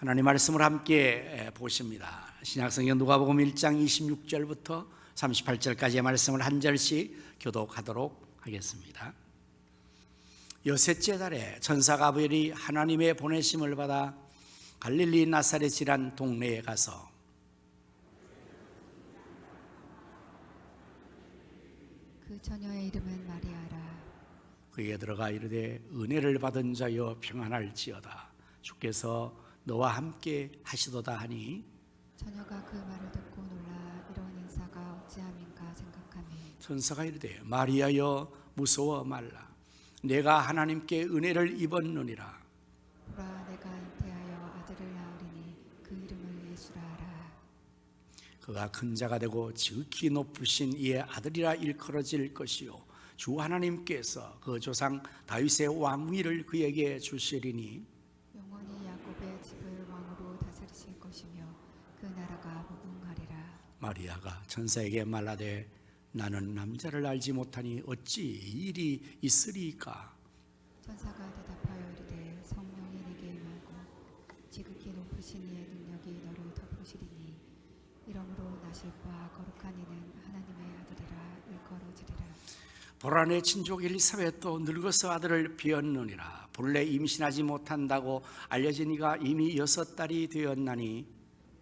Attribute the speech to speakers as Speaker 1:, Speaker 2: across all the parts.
Speaker 1: 하나님 말씀을 함께 보십니다. 신약성경 누가복음 1장 26절부터 38절까지의 말씀을 한 절씩 교독하도록 하겠습니다. 여섯째 달에 천사 가브리엘이 하나님의 보내심을 받아 갈릴리 나사렛이란 동네에 가서
Speaker 2: 그 처녀의 이름은 마리아라.
Speaker 1: 그에게 들어가 이르되 은혜를 받은 자여 평안할지어다. 주께서 너와 함께 하시도다 하니
Speaker 2: 처녀가 그 말을 듣고 놀라 이런 인사가 어찌함인가 생각하며
Speaker 1: 천사가 이르되 마리아여 무서워 말라. 내가 하나님께 은혜를 입었느니라.
Speaker 2: 보라 내가 잉태하여 아들을 낳으리니 그 이름을 예수라 하라.
Speaker 1: 그가 큰 자가 되고 지극히 높으신 이의 아들이라 일컬어질 것이요 주 하나님께서 그 조상 다윗의 왕위를 그에게 주시리니
Speaker 2: 영원히 야곱의 집을 왕으로 다스리실 것이며 그 나라가 무궁하리라.
Speaker 1: 마리아가 천사에게 말하되 나는 남자를 알지 못하니 어찌 이 일이 있으리까.
Speaker 2: 천사가 대답하여 이르되 성령이 네게 임하고 지극히 높으신 이의 능력이 너를 덮으시리니 이러므로 나실 바 거룩한 이는 하나님의 아들이라 일컬어지리라.
Speaker 1: 보라 내 친족 엘리사벳도 늙어서 아들을 비었느니라. 본래 임신하지 못한다고 알려진 이가 이미 6달이 되었나니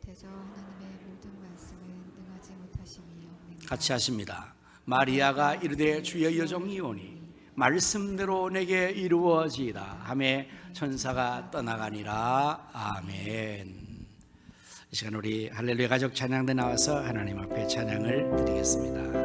Speaker 2: 대저 하나님의 모든 말씀은 능하지 못하심이 없느니라.
Speaker 1: 같이 하십니다. 마리아가 이르되 주의 여종이오니 말씀대로 내게 이루어지이다 하매 천사가 떠나가니라. 아멘. 이 시간 우리 할렐루야 가족 찬양대 나와서 하나님 앞에 찬양을 드리겠습니다.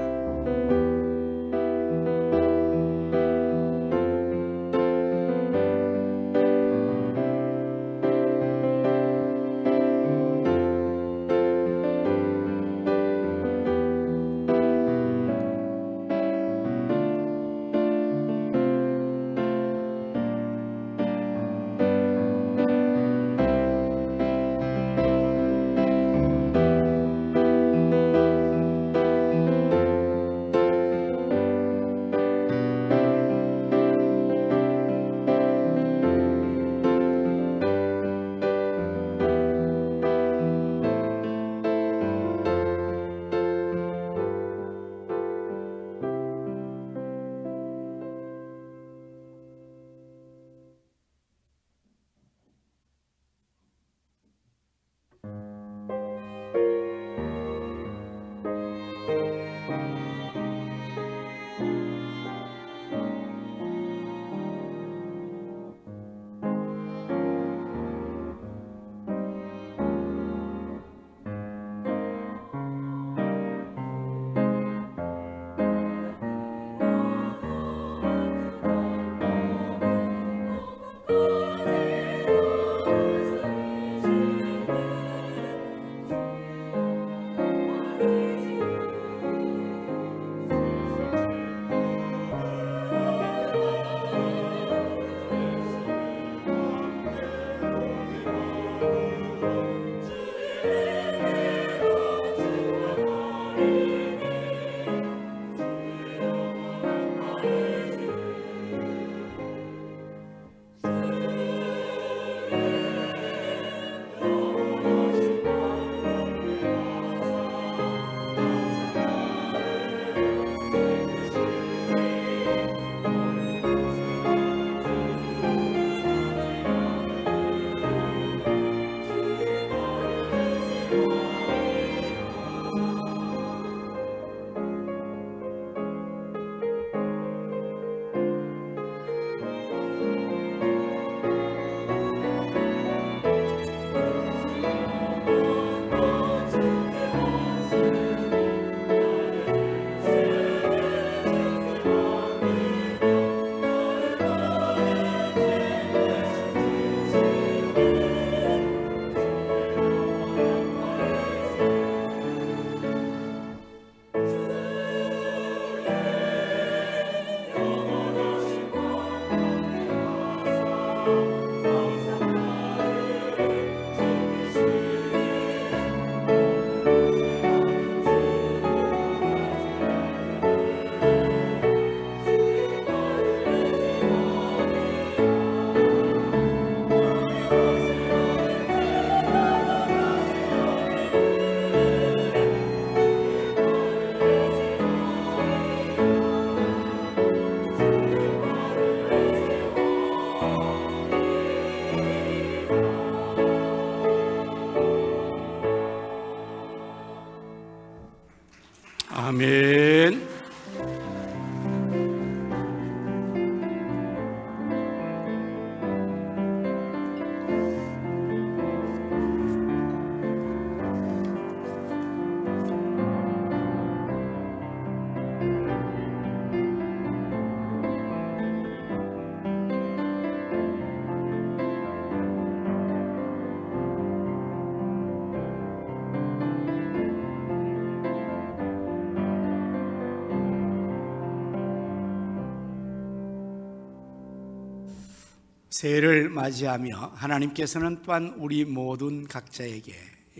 Speaker 1: 새해를 맞이하며 하나님께서는 또한 우리 모든 각자에게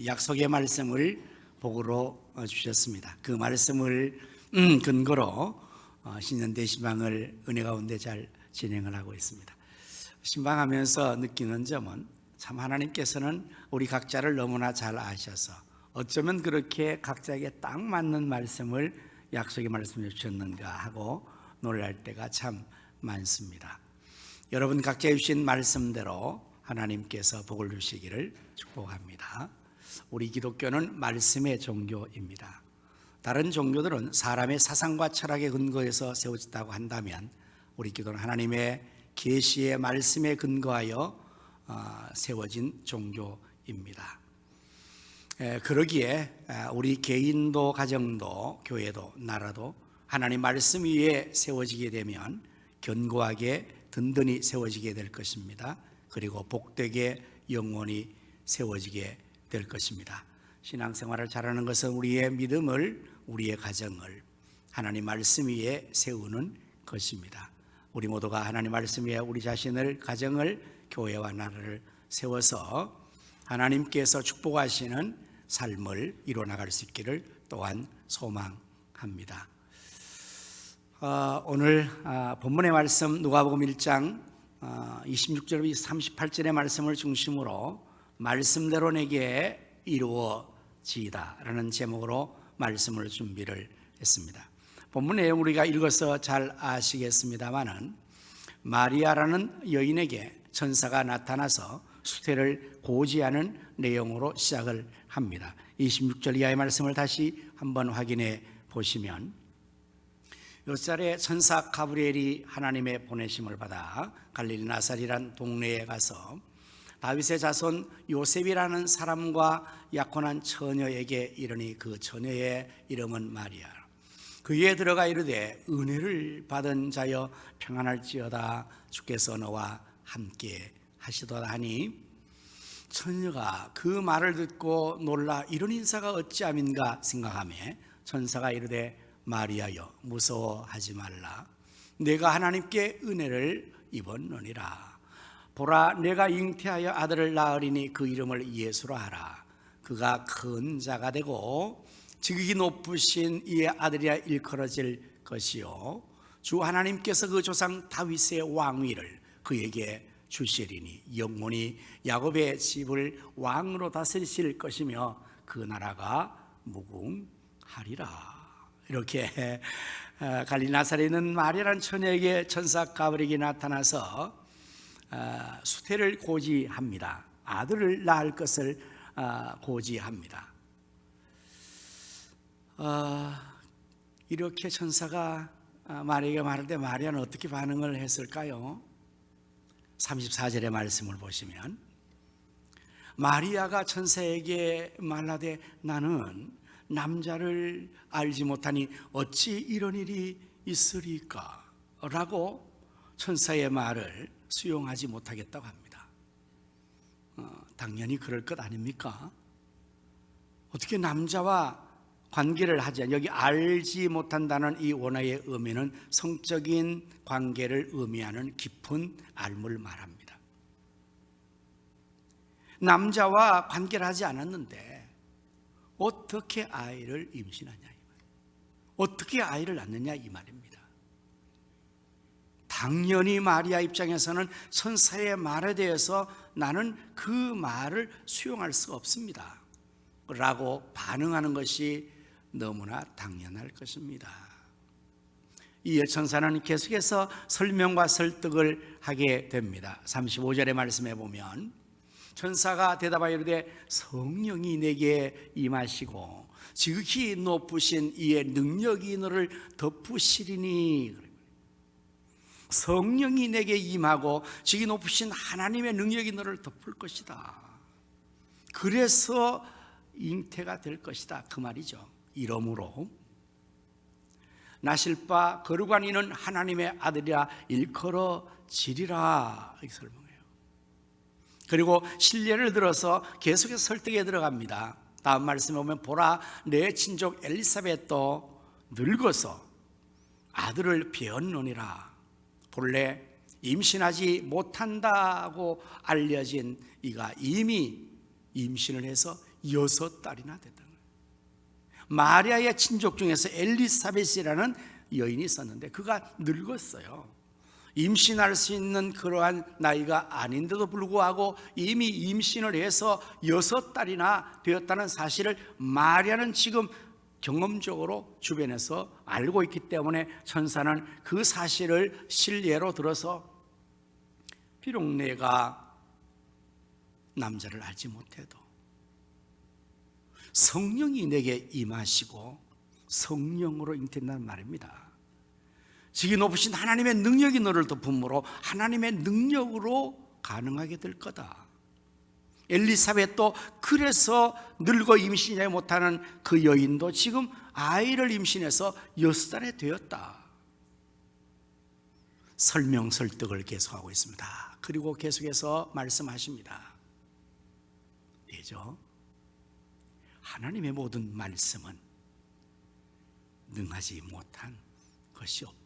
Speaker 1: 약속의 말씀을 복으로 주셨습니다. 그 말씀을 근거로 신년 대신방을 은혜 가운데 잘 진행을 하고 있습니다. 신방하면서 느끼는 점은 참 하나님께서는 우리 각자를 너무나 잘 아셔서 어쩌면 그렇게 각자에게 딱 맞는 말씀을 약속의 말씀을 주셨는가 하고 놀랄 때가 참 많습니다. 여러분 각자 주신 말씀대로 하나님께서 복을 주시기를 축복합니다. 우리 기독교는 말씀의 종교입니다. 다른 종교들은 사람의 사상과 철학의 근거에서 세워졌다고 한다면 우리 기도는 하나님의 계시의 말씀에 근거하여 세워진 종교입니다. 그러기에 우리 개인도 가정도 교회도 나라도 하나님 말씀 위에 세워지게 되면 견고하게 든든히 세워지게 될 것입니다. 그리고 복되게 영원히 세워지게 될 것입니다. 신앙생활을 잘하는 것은 우리의 믿음을, 우리의 가정을 하나님 말씀 위에 세우는 것입니다. 우리 모두가 하나님 말씀 위에 우리 자신을, 가정을, 교회와 나라를 세워서 하나님께서 축복하시는 삶을 이뤄나갈 수 있기를 또한 소망합니다. 오늘 본문의 말씀 누가복음 1장 26절부터 38절의 말씀을 중심으로 말씀대로 내게 이루어지이다 라는 제목으로 말씀을 준비를 했습니다. 본문 내용 우리가 읽어서 잘 아시겠습니다마는 마리아라는 여인에게 천사가 나타나서 수태를 고지하는 내용으로 시작을 합니다. 26절 이하의 말씀을 다시 한번 확인해 보시면 요살에 천사 가브리엘이 하나님의 보내심을 받아 갈릴리 나사렛이란 동네에 가서 다윗의 자손 요셉이라는 사람과 약혼한 처녀에게 이르니 그 처녀의 이름은 마리아. 그에 들어가 이르되 은혜를 받은 자여 평안할지어다 주께서 너와 함께 하시도다 하니 처녀가 그 말을 듣고 놀라 이런 인사가 어찌함인가 생각하며 천사가 이르되 마리아여 무서워하지 말라. 내가 하나님께 은혜를 입었느니라. 보라 내가 잉태하여 아들을 낳으리니 그 이름을 예수라 하라. 그가 큰 자가 되고 지극히 높으신 이의 아들이라 일컬어질 것이요 주 하나님께서 그 조상 다윗의 왕위를 그에게 주시리니 영원히 야곱의 집을 왕으로 다스리실 것이며 그 나라가 무궁하리라. 이렇게 갈릴리 나사렛에 있는 마리아라는 처녀에게 천사 가브리엘이 나타나서 수태를 고지합니다. 아들을 낳을 것을 고지합니다. 이렇게 천사가 마리아에게 말할 때 마리아는 어떻게 반응을 했을까요? 34절의 말씀을 보시면 마리아가 천사에게 말하되 나는 남자를 알지 못하니 어찌 이런 일이 있으리까? 라고 천사의 말을 수용하지 못하겠다고 합니다. 당연히 그럴 것 아닙니까? 어떻게 남자와 관계를 하지 않 여기 알지 못한다는 이 원어의 의미는 성적인 관계를 의미하는 깊은 알물 말합니다. 남자와 관계를 하지 않았는데 어떻게 아이를 임신하냐 이 말. 어떻게 아이를 낳느냐 이 말입니다. 당연히 마리아 입장에서는 천사의 말에 대해서 나는 그 말을 수용할 수가 없습니다 라고 반응하는 것이 너무나 당연할 것입니다. 이에 천사는 계속해서 설명과 설득을 하게 됩니다. 35절의 말씀에 보면 천사가 대답하여 이르되 성령이 내게 임하시고 지극히 높으신 이의 능력이 너를 덮으시리니. 성령이 내게 임하고 지극히 높으신 하나님의 능력이 너를 덮을 것이다. 그래서 잉태가 될 것이다 그 말이죠. 이러므로 나실 바 거룩한 이는 하나님의 아들이라 일컬어지리라 이렇게 설명해요. 그리고 신뢰를 들어서 계속해서 설득에 들어갑니다. 다음 말씀에 보면 보라 내 친족 엘리사벳도 늙어서 아들을 배었느니라. 본래 임신하지 못한다고 알려진 이가 이미 임신을 해서 6달이나 됐다. 마리아의 친족 중에서 엘리사벳이라는 여인이 있었는데 그가 늙었어요. 임신할 수 있는 그러한 나이가 아닌데도 불구하고 이미 임신을 해서 6달이나 되었다는 사실을 마리아는 지금 경험적으로 주변에서 알고 있기 때문에 천사는 그 사실을 실례로 들어서 비록 내가 남자를 알지 못해도 성령이 내게 임하시고 성령으로 잉태한다는 말입니다. 지기 높으신 하나님의 능력이 너를 덮음으로 하나님의 능력으로 가능하게 될 거다. 엘리사벳도 그래서 늙어 임신하지 못하는 그 여인도 지금 아이를 임신해서 6살에 되었다. 설명 설득을 계속하고 있습니다. 그리고 계속해서 말씀하십니다. 되죠? 하나님의 모든 말씀은 능하지 못한 것이 없다.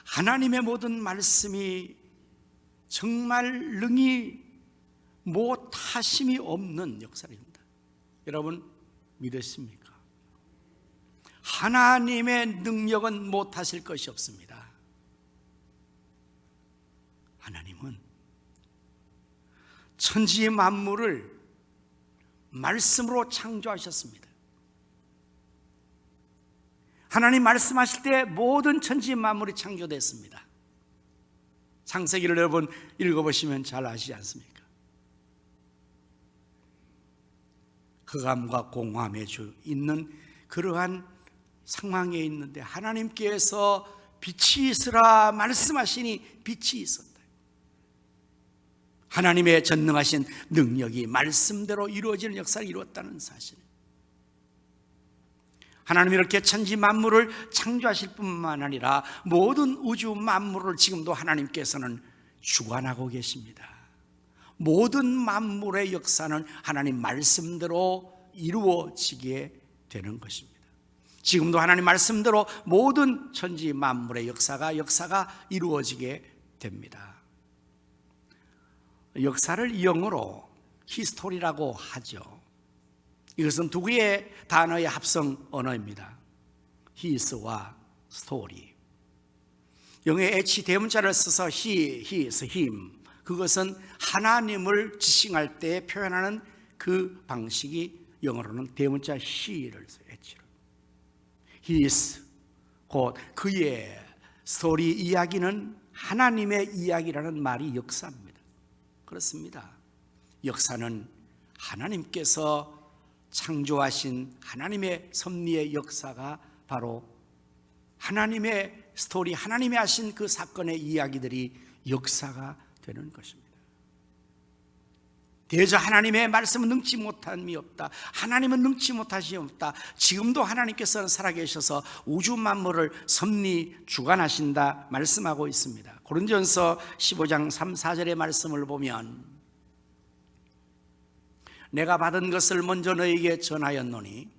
Speaker 1: 하나님의 모든 말씀이 정말 능히 못하심이 없는 역사입니다. 여러분 믿으십니까? 하나님의 능력은 못하실 것이 없습니다. 하나님은 천지 만물을 말씀으로 창조하셨습니다. 하나님 말씀하실 때 모든 천지 만물이 창조됐습니다. 창세기를 여러분 읽어보시면 잘 아시지 않습니까? 흑암과 공함에 있는 그러한 상황에 있는데 하나님께서 빛이 있으라 말씀하시니 빛이 있었다. 하나님의 전능하신 능력이 말씀대로 이루어지는 역사를 이루었다는 사실. 하나님이 이렇게 천지 만물을 창조하실 뿐만 아니라 모든 우주 만물을 지금도 하나님께서는 주관하고 계십니다. 모든 만물의 역사는 하나님 말씀대로 이루어지게 되는 것입니다. 지금도 하나님 말씀대로 모든 천지 만물의 역사가 이루어지게 됩니다. 역사를 영어로 히스토리라고 하죠. 이것은 두 개의 단어의 합성 언어입니다. his와 story. 영어의 H 대문자를 써서 he, his, him. 그것은 하나님을 지칭할 때 표현하는 그 방식이 영어로는 대문자 he를 써요. H로. his, 곧 그의 스토리 이야기는 하나님의 이야기라는 말이 역사입니다. 그렇습니다. 역사는 하나님께서 창조하신 하나님의 섭리의 역사가 바로 하나님의 스토리, 하나님이 하신 그 사건의 이야기들이 역사가 되는 것입니다. 대저 하나님의 말씀은 능치 못함이 없다. 하나님은 능치 못하심이 없다. 지금도 하나님께서는 살아계셔서 우주 만물을 섭리 주관하신다 말씀하고 있습니다. 고린도전서 15장 3, 4절의 말씀을 보면 내가 받은 것을 먼저 너에게 전하였노니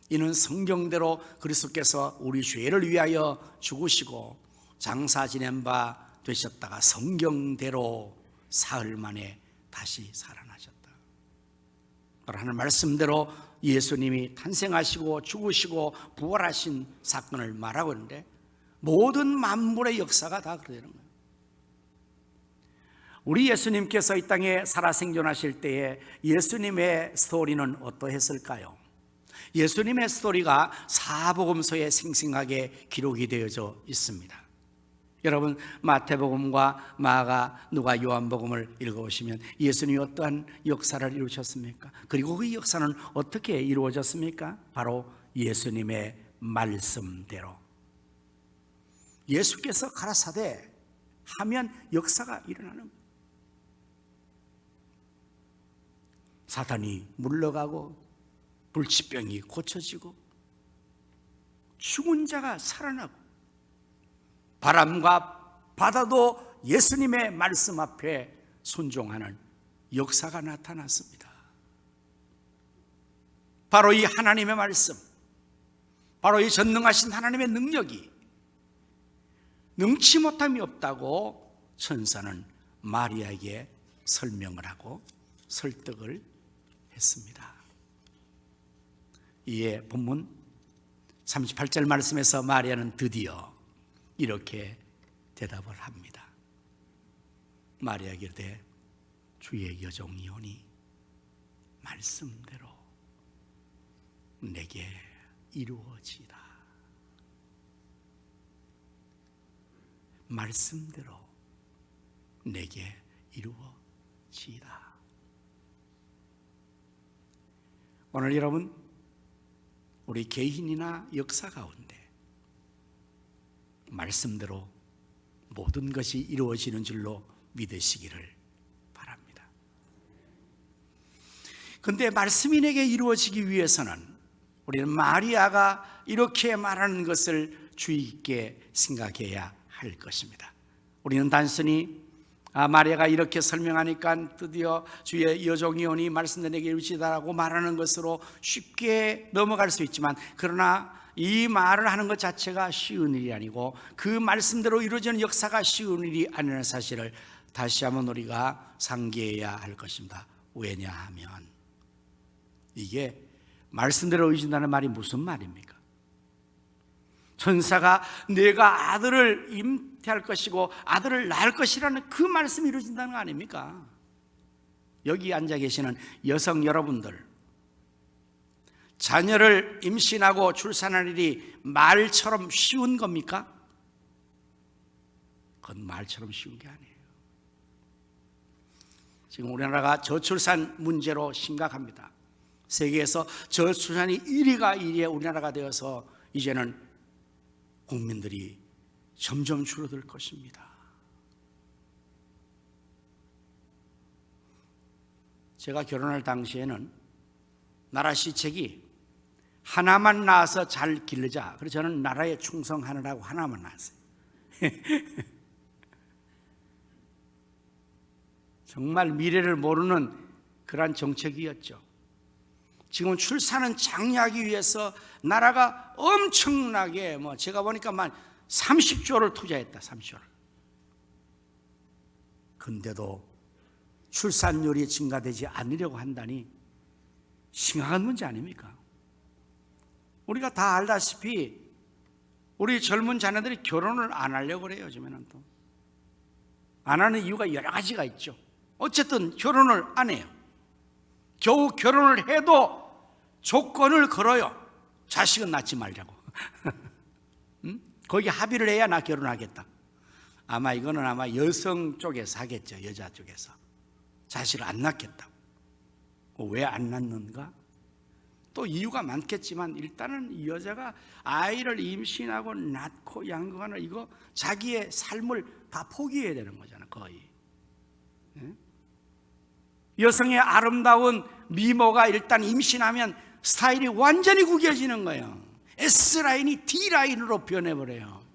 Speaker 1: 이는 성경대로 그리스도께서 우리 죄를 위하여 죽으시고 장사 지낸 바 되셨다가 성경대로 사흘 만에 다시 살아나셨다. 바로 하나님 말씀대로 예수님이 탄생하시고 죽으시고 부활하신 사건을 말하고 있는데 모든 만물의 역사가 다 그러는 거예요. 우리 예수님께서 이 땅에 살아 생존하실 때에 예수님의 스토리는 어떠했을까요? 예수님의 스토리가 사복음서에 생생하게 기록이 되어져 있습니다. 여러분 마태복음과 마가, 누가, 요한복음을 읽어보시면 예수님이 어떠한 역사를 이루셨습니까? 그리고 그 역사는 어떻게 이루어졌습니까? 바로 예수님의 말씀대로. 예수께서 가라사대 하면 역사가 일어나는 거예요. 사탄이 물러가고 불치병이 고쳐지고 죽은 자가 살아나고 바람과 바다도 예수님의 말씀 앞에 순종하는 역사가 나타났습니다. 바로 이 하나님의 말씀, 바로 이 전능하신 하나님의 능력이 능치 못함이 없다고 천사는 마리아에게 설명을 하고 설득을 했습니다. 이에 본문 38절 말씀에서 마리아는 드디어 이렇게 대답을 합니다. 마리아에게 이르되 주의 여종이오니 말씀대로 내게 이루어지이다. 말씀대로 내게 이루어지이다. 오늘 여러분, 우리 개인이나 역사 가운데 말씀대로 모든 것이 이루어지는 줄로 믿으시기를 바랍니다. 그런데 말씀이 내게 이루어지기 위해서는 우리는 마리아가 이렇게 말하는 것을 주의 깊게 생각해야 할 것입니다. 우리는 단순히 마리아가 이렇게 설명하니까 드디어 주의 여종이오니 말씀대로 내게 이루어지다라고 말하는 것으로 쉽게 넘어갈 수 있지만, 그러나 이 말을 하는 것 자체가 쉬운 일이 아니고 그 말씀대로 이루어지는 역사가 쉬운 일이 아니라는 사실을 다시 한번 우리가 상기해야 할 것입니다. 왜냐하면 이게 말씀대로 이루어진다는 말이 무슨 말입니까? 천사가 내가 아들을 잉태할 것이고 아들을 낳을 것이라는 그 말씀이 이루어진다는 거 아닙니까? 여기 앉아 계시는 여성 여러분들, 자녀를 임신하고 출산할 일이 말처럼 쉬운 겁니까? 그건 말처럼 쉬운 게 아니에요. 지금 우리나라가 저출산 문제로 심각합니다. 세계에서 저출산이 1위가 1위의 우리나라가 되어서 이제는 국민들이 점점 줄어들 것입니다. 제가 결혼할 당시에는 나라 시책이 하나만 낳아서 잘 기르자. 그래서 저는 나라에 충성하느라고 하나만 낳았어요. 정말 미래를 모르는 그러한 정책이었죠. 지금 출산은 장려하기 위해서 나라가 엄청나게 제가 보니까 30조를 투자했다. 30조를. 근데도 출산율이 증가되지 않으려고 한다니 심각한 문제 아닙니까? 우리가 다 알다시피 우리 젊은 자녀들이 결혼을 안 하려고 그래요. 요즘에는 또 안 하는 이유가 여러 가지가 있죠. 어쨌든 결혼을 안 해요. 겨우 결혼을 해도 조건을 걸어요. 자식은 낳지 말자고. 응? 거기 합의를 해야 나 결혼하겠다. 아마 이거는 여성 쪽에서 하겠죠. 여자 쪽에서 자식을 안 낳겠다고. 왜 안 낳는가? 또 이유가 많겠지만 일단은 이 여자가 아이를 임신하고 낳고 양육하는 이거 자기의 삶을 다 포기해야 되는 거잖아. 거의. 여성의 아름다운 미모가 일단 임신하면 스타일이 완전히 구겨지는 거예요. S라인이 D라인으로 변해버려요.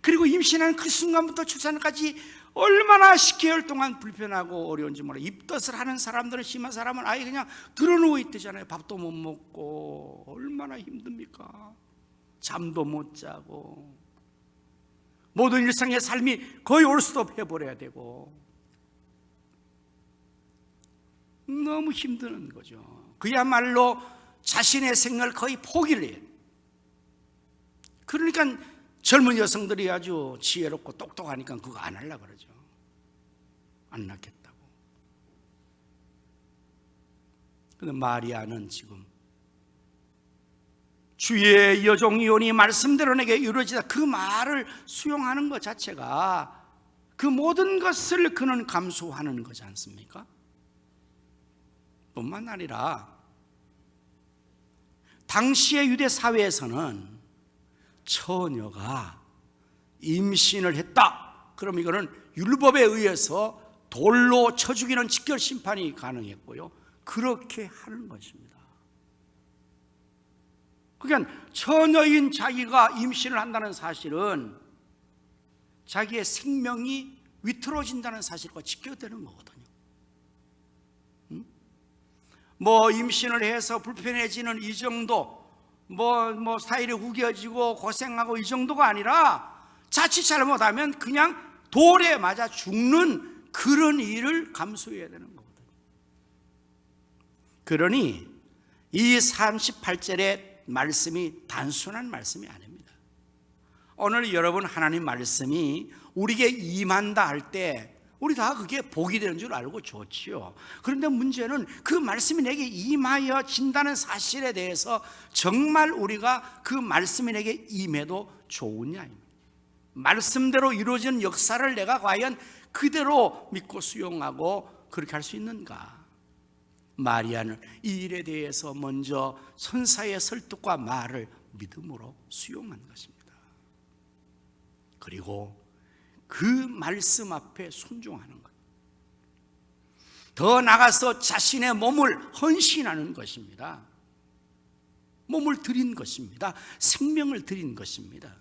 Speaker 1: 그리고 임신하는 그 순간부터 출산까지 얼마나 10개월 동안 불편하고 어려운지 몰라요. 입덧을 하는 사람들은, 심한 사람은 아예 그냥 드러누워 있대잖아요. 밥도 못 먹고 얼마나 힘듭니까? 잠도 못 자고 모든 일상의 삶이 거의 올스톱 해버려야 되고 너무 힘드는 거죠. 그야말로 자신의 생을 거의 포기를 해요. 그러니까 젊은 여성들이 아주 지혜롭고 똑똑하니까 그거 안 하려고 그러죠. 안 낳겠다고. 그런데 마리아는 지금 주의 여종이오니 말씀대로 내게 이루어지다, 그 말을 수용하는 것 자체가 그 모든 것을 그는 감수하는 거지 않습니까? 뿐만 아니라 당시의 유대 사회에서는 처녀가 임신을 했다, 그럼 이거는 율법에 의해서 돌로 쳐 죽이는 직결 심판이 가능했고요. 그렇게 하는 것입니다. 그러니까 처녀인 자기가 임신을 한다는 사실은 자기의 생명이 위태로워진다는 사실과 직결되는 거거든요. 임신을 해서 불편해지는 이 정도, 스타일이 구겨지고 고생하고 이 정도가 아니라 자칫 잘못하면 그냥 돌에 맞아 죽는 그런 일을 감수해야 되는 거거든요. 그러니 이 38절의 말씀이 단순한 말씀이 아닙니다. 오늘 여러분 하나님 말씀이 우리에게 임한다 할 때 우리 다 그게 복이 되는 줄 알고 좋지요. 그런데 문제는 그 말씀이 내게 임하여진다는 사실에 대해서 정말 우리가 그 말씀이 내게 임해도 좋으냐, 말씀대로 이루어진 역사를 내가 과연 그대로 믿고 수용하고 그렇게 할 수 있는가? 마리아는 이 일에 대해서 먼저 천사의 설득과 말을 믿음으로 수용한 것입니다. 그리고 그 말씀 앞에 순종하는 것, 더 나아가서 자신의 몸을 헌신하는 것입니다. 몸을 드린 것입니다. 생명을 드린 것입니다.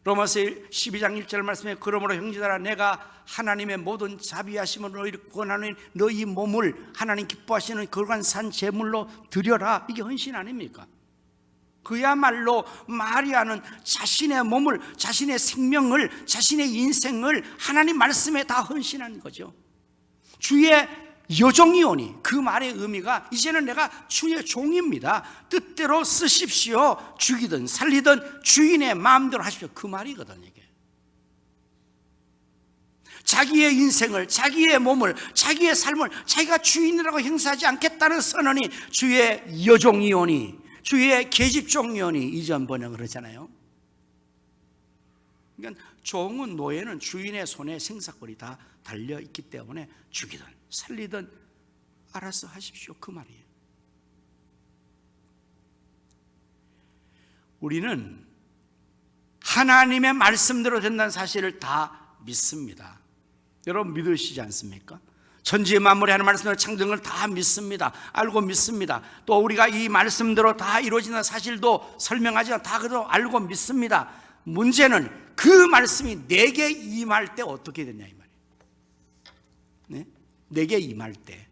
Speaker 1: 로마서 12장 1절 말씀에 그러므로 형제들아 내가 하나님의 모든 자비하심으로 너희를 구원하는 너희 몸을 하나님 기뻐하시는 거룩한 산 제물로 드려라. 이게 헌신 아닙니까? 그야말로 마리아는 자신의 몸을, 자신의 생명을, 자신의 인생을 하나님 말씀에 다 헌신한 거죠. 주의 여종이오니, 그 말의 의미가 이제는 내가 주의 종입니다. 뜻대로 쓰십시오. 죽이든 살리든 주인의 마음대로 하십시오. 그 말이거든요. 이게 자기의 인생을, 자기의 몸을, 자기의 삶을 자기가 주인이라고 행사하지 않겠다는 선언이 주의 여종이오니, 주의 계집종이오니, 이전 번역을 하잖아요. 그러니까 종은, 노예는 주인의 손에 생사권이 다 달려있기 때문에 죽이든 살리든 알아서 하십시오. 그 말이에요. 우리는 하나님의 말씀대로 된다는 사실을 다 믿습니다. 여러분 믿으시지 않습니까? 천지의 만물이 하는 말씀대로 창조된 걸 다 믿습니다. 알고 믿습니다. 또 우리가 이 말씀대로 다 이루어진다는 사실도 설명하지만 다 그래도 알고 믿습니다. 문제는 그 말씀이 내게 임할 때 어떻게 되냐 이 말이에요. 네? 내게 임할 때,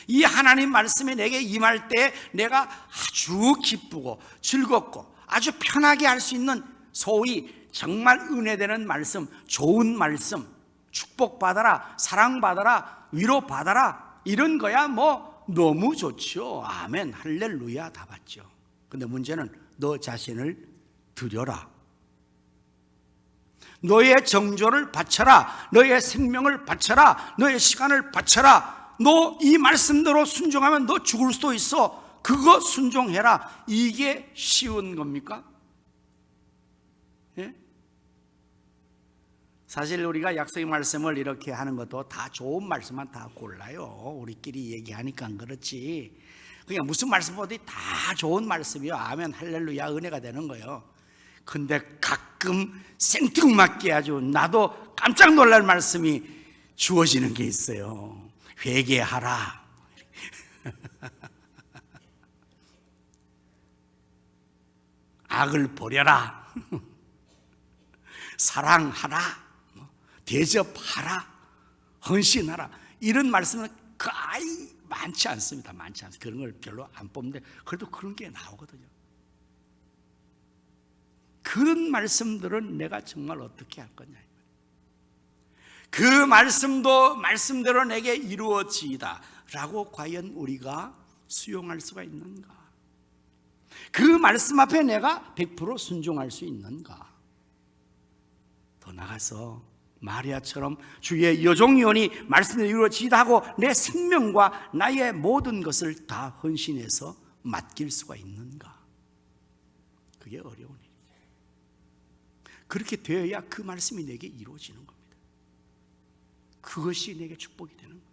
Speaker 1: 이 하나님 말씀이 내게 임할 때 내가 아주 기쁘고 즐겁고 아주 편하게 할 수 있는, 소위 정말 은혜되는 말씀, 좋은 말씀, 축복받아라, 사랑받아라, 위로받아라, 이런 거야 너무 좋죠. 아멘, 할렐루야 다 받죠. 근데 문제는 너 자신을 드려라. 너의 정조를 바쳐라. 너의 생명을 바쳐라. 너의 시간을 바쳐라. 너 이 말씀대로 순종하면 너 죽을 수도 있어. 그거 순종해라. 이게 쉬운 겁니까? 예? 사실 우리가 약속의 말씀을 이렇게 하는 것도 다 좋은 말씀만 다 골라요. 우리끼리 얘기하니까 그렇지. 그냥 무슨 말씀 보든 다 좋은 말씀이요. 아멘, 할렐루야, 은혜가 되는 거예요. 근데 가끔 생뚱맞게 아주 나도 깜짝 놀랄 말씀이 주어지는 게 있어요. 회개하라. 악을 버려라. 사랑하라. 대접하라. 헌신하라. 이런 말씀은 거의 많지 않습니다. 많지 않습니다. 그런 걸 별로 안 뽑는데 그래도 그런 게 나오거든요. 그런 말씀들은 내가 정말 어떻게 할 거냐. 그 말씀도 말씀대로 내게 이루어지이다 라고 과연 우리가 수용할 수가 있는가? 그 말씀 앞에 내가 100% 순종할 수 있는가? 더 나가서 마리아처럼 주의 여종이오니 말씀대로 이루어지이다 하고 내 생명과 나의 모든 것을 다 헌신해서 맡길 수가 있는가? 그게 어려운 일이에요. 그렇게 되어야 그 말씀이 내게 이루어지는 겁니다. 그것이 내게 축복이 되는 겁니다.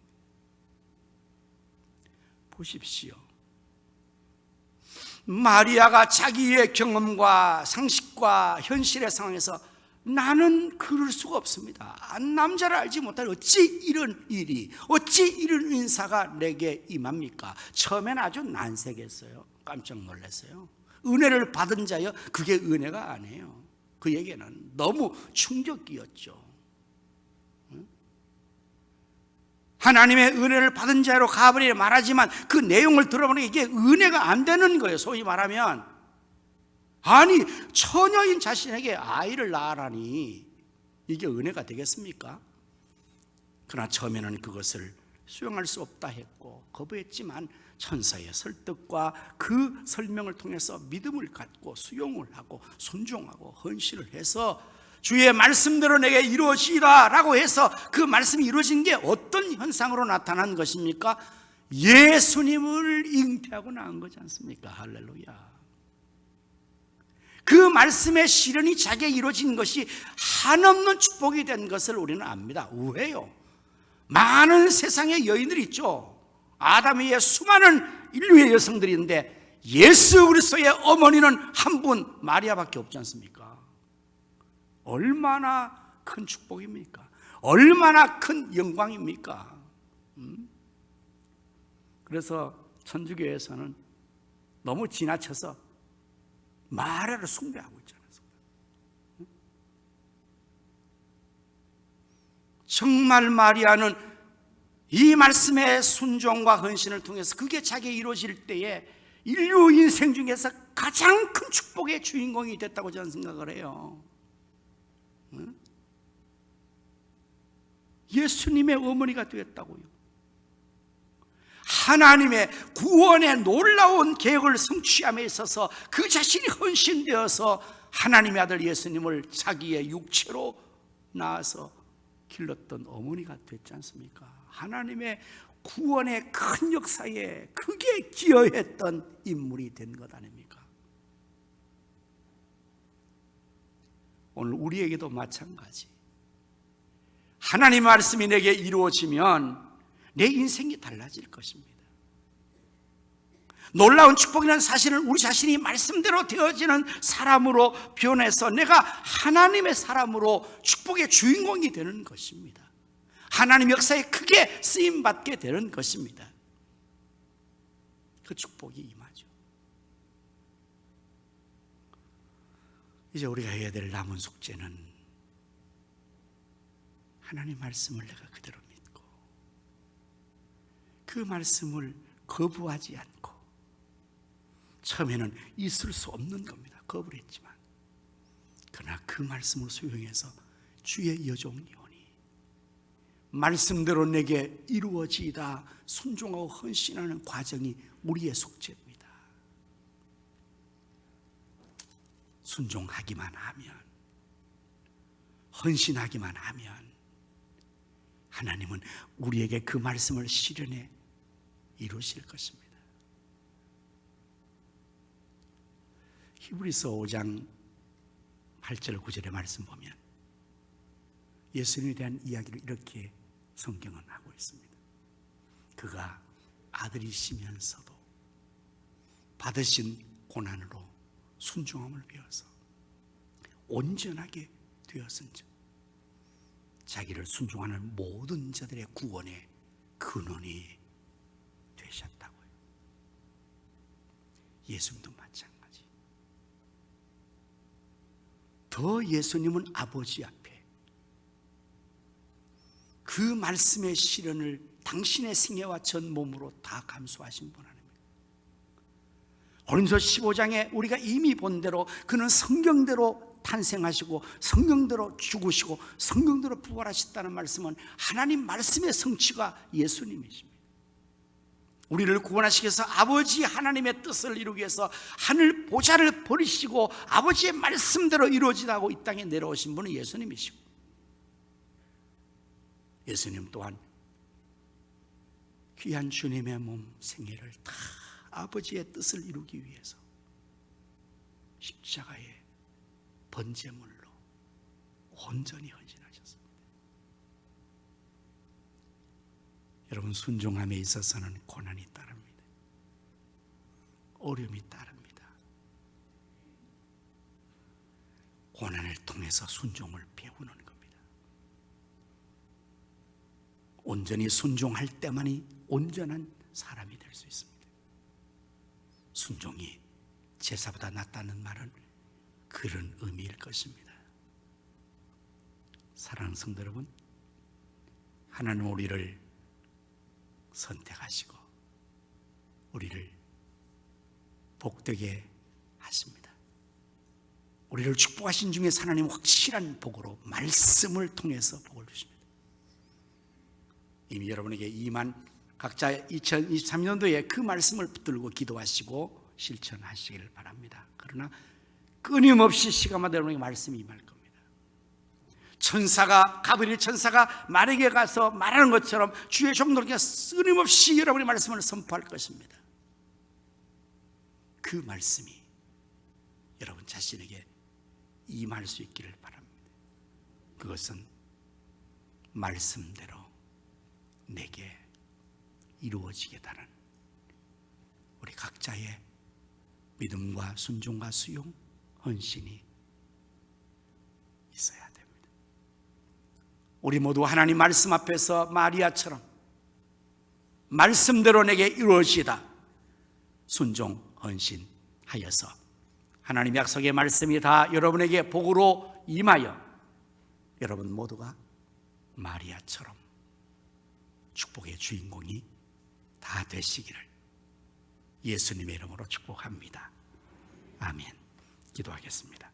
Speaker 1: 보십시오. 마리아가 자기의 경험과 상식과 현실의 상황에서 나는 그럴 수가 없습니다. 남자를 알지 못할 어찌 이런 일이, 어찌 이런 은사가 내게 임합니까? 처음엔 아주 난색했어요. 깜짝 놀랐어요. 은혜를 받은 자여, 그게 은혜가 아니에요. 그에게는 너무 충격이었죠. 하나님의 은혜를 받은 자로 가버리려 말하지만 그 내용을 들어보니 이게 은혜가 안 되는 거예요. 소위 말하면 아니 처녀인 자신에게 아이를 낳으라니 이게 은혜가 되겠습니까? 그러나 처음에는 그것을 수용할 수 없다 했고 거부했지만 천사의 설득과 그 설명을 통해서 믿음을 갖고 수용을 하고 순종하고 헌신을 해서 주의 말씀대로 내게 이루어지다 라고 해서 그 말씀이 이루어진 게 어떤 현상으로 나타난 것입니까? 예수님을 잉태하고 낳은 거지 않습니까? 할렐루야. 그 말씀의 실현이 자기에 이루어진 것이 한없는 축복이 된 것을 우리는 압니다. 왜요? 많은 세상의 여인들이 있죠. 아담 위에 수많은 인류의 여성들이 있는데 예수 그리스도의 어머니는 한 분 마리아밖에 없지 않습니까? 얼마나 큰 축복입니까? 얼마나 큰 영광입니까? 그래서 천주교에서는 너무 지나쳐서 마리아를 숭배하고 있잖아요. 정말 마리아는 이 말씀의 순종과 헌신을 통해서 그게 자기에 이루어질 때에 인류 인생 중에서 가장 큰 축복의 주인공이 됐다고 저는 생각을 해요. 예수님의 어머니가 되었다고요. 하나님의 구원의 놀라운 계획을 성취함에 있어서 그 자신이 헌신되어서 하나님의 아들 예수님을 자기의 육체로 낳아서 길렀던 어머니가 됐지 않습니까? 하나님의 구원의 큰 역사에 크게 기여했던 인물이 된 것 아닙니까? 오늘 우리에게도 마찬가지. 하나님의 말씀이 내게 이루어지면 내 인생이 달라질 것입니다. 놀라운 축복이라는 사실은 우리 자신이 말씀대로 되어지는 사람으로 변해서 내가 하나님의 사람으로 축복의 주인공이 되는 것입니다. 하나님 역사에 크게 쓰임받게 되는 것입니다. 그 축복이 임하죠. 이제 우리가 해야 될 남은 숙제는 하나님 말씀을 내가 그대로 믿고 그 말씀을 거부하지 않고, 처음에는 있을 수 없는 겁니다. 거부를 했지만 그러나 그 말씀을 수용해서 주의 여종이오니 말씀대로 내게 이루어지이다 순종하고 헌신하는 과정이 우리의 숙제입니다. 순종하기만 하면, 헌신하기만 하면 하나님은 우리에게 그 말씀을 실현해 이루실 것입니다. 히브리서 5장 8절 9절의 말씀 보면 예수님에 대한 이야기를 이렇게 성경은 하고 있습니다. 그가 아들이시면서도 받으신 고난으로 순종함을 배워서 온전하게 되었은즉 자기를 순종하는 모든 자들의 구원의 근원이 되셨다고요. 예수님도 마찬가지. 더 예수님은 아버지 앞에 그 말씀의 실현을 당신의 생애와 전 몸으로 다 감수하신 분 아닙니까? 고린도서 15장에 우리가 이미 본 대로 그는 성경대로 탄생하시고 성경대로 죽으시고 성경대로 부활하셨다는 말씀은 하나님 말씀의 성취가 예수님이십니다. 우리를 구원하시기 위해서 아버지 하나님의 뜻을 이루기 위해서 하늘 보좌를 버리시고 아버지의 말씀대로 이루어지라고 이 땅에 내려오신 분은 예수님이시고, 예수님 또한 귀한 주님의 몸 생애를 다 아버지의 뜻을 이루기 위해서 십자가의 번제물로 온전히 헌신하셨습니다. 여러분, 순종함에 있어서는 고난이 따릅니다. 어려움이 따릅니다. 고난을 통해서 순종을 배우는 겁니다. 온전히 순종할 때만이 온전한 사람이 될 수 있습니다. 순종이 제사보다 낫다는 말은 그런 의미일 것입니다. 사랑하는 성도 여러분, 하나님은 우리를 선택하시고 우리를 복되게 하십니다. 우리를 축복하신 중에 하나님 확실한 복으로 말씀을 통해서 복을 주십니다. 이미 여러분에게 임한 각자 2023년도에 그 말씀을 붙들고 기도하시고 실천하시길 바랍니다. 그러나 끊임없이 시간마다 여러분에게 말씀이 임할 겁니다. 천사가, 가브리엘 천사가 말에게 가서 말하는 것처럼 주의 종들에게 끊임없이 여러분의 말씀을 선포할 것입니다. 그 말씀이 여러분 자신에게 임할 수 있기를 바랍니다. 그것은 말씀대로 내게 이루어지게 달은 우리 각자의 믿음과 순종과 수용, 헌신이 있어야 됩니다. 우리 모두 하나님 말씀 앞에서 마리아처럼 말씀대로 내게 이루어지다 순종, 헌신하여서 하나님 약속의 말씀이 다 여러분에게 복으로 임하여 여러분 모두가 마리아처럼 축복의 주인공이 다 되시기를 예수님의 이름으로 축복합니다. 아멘. 기도하겠습니다.